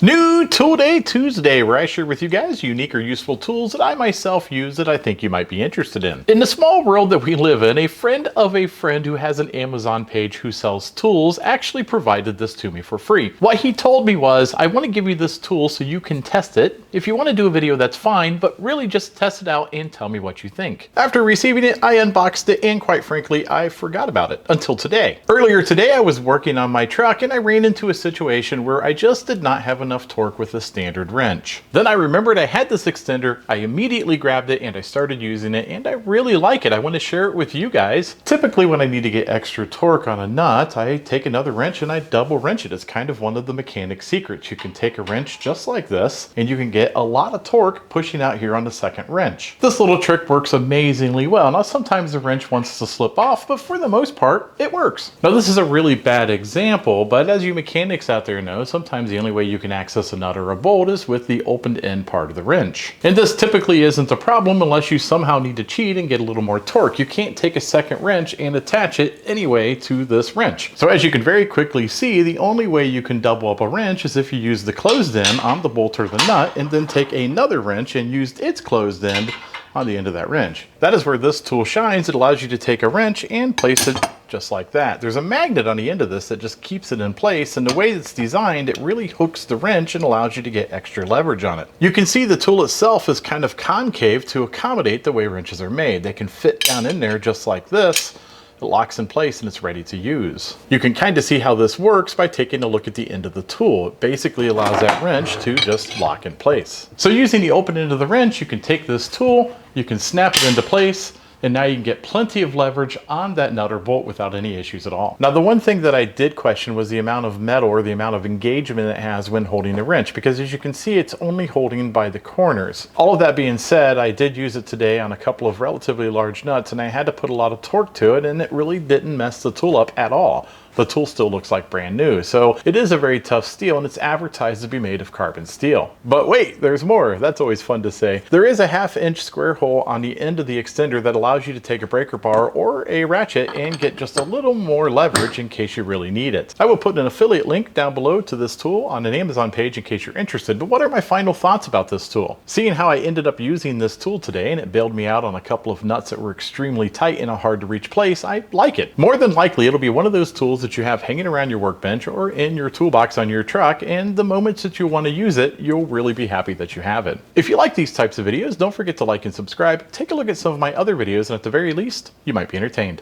New Tool Day Tuesday, where I share with you guys unique or useful tools that I myself use that I think you might be interested in. In the small world that we live in, a friend of a friend who has an Amazon page who sells tools actually provided this to me for free. What he told me was, I want to give you this tool so you can test it. If you want to do a video, that's fine, but really just test it out and tell me what you think. After receiving it, I unboxed it, and quite frankly, I forgot about it until today. Earlier today, I was working on my truck and I ran into a situation where I just did not have enough torque with a standard wrench. Then I remembered I had this extender, I immediately grabbed it and I started using it, and I really like it. I want to share it with you guys. Typically when I need to get extra torque on a nut, I take another wrench and I double wrench it. It's kind of one of the mechanic's secrets. You can take a wrench just like this and you can get a lot of torque pushing out here on the second wrench. This little trick works amazingly well. Now sometimes the wrench wants to slip off, but for the most part, it works. Now this is a really bad example, but as you mechanics out there know, sometimes the only way you can access a nut or a bolt is with the opened end part of the wrench. And this typically isn't a problem unless you somehow need to cheat and get a little more torque. You can't take a second wrench and attach it anyway to this wrench. So as you can very quickly see, the only way you can double up a wrench is if you use the closed end on the bolt or the nut and then take another wrench and use its closed end on the end of that wrench. That is where this tool shines. It allows you to take a wrench and place it just like that. There's a magnet on the end of this that just keeps it in place, and the way it's designed, it really hooks the wrench and allows you to get extra leverage on it. You can see the tool itself is kind of concave to accommodate the way wrenches are made. They can fit down in there just like this. It locks in place and it's ready to use. You can kind of see how this works by taking a look at the end of the tool. It basically allows that wrench to just lock in place. So using the open end of the wrench, you can take this tool, you can snap it into place, and now you can get plenty of leverage on that nut or bolt without any issues at all. Now the one thing that I did question was the amount of metal or the amount of engagement it has when holding the wrench, because as you can see, it's only holding by the corners. All of that being said, I did use it today on a couple of relatively large nuts and I had to put a lot of torque to it, and it really didn't mess the tool up at all. The tool still looks like brand new. So it is a very tough steel and it's advertised to be made of carbon steel. But wait, there's more. That's always fun to say. There is a 1/2 inch square hole on the end of the extender that allows you to take a breaker bar or a ratchet and get just a little more leverage in case you really need it. I will put an affiliate link down below to this tool on an Amazon page in case you're interested. But what are my final thoughts about this tool? Seeing how I ended up using this tool today and it bailed me out on a couple of nuts that were extremely tight in a hard to reach place, I like it. More than likely, it'll be one of those tools that you have hanging around your workbench or in your toolbox on your truck, and the moments that you want to use it, you'll really be happy that you have it. If you like these types of videos, don't forget to like and subscribe. Take a look at some of my other videos, and at the very least, you might be entertained.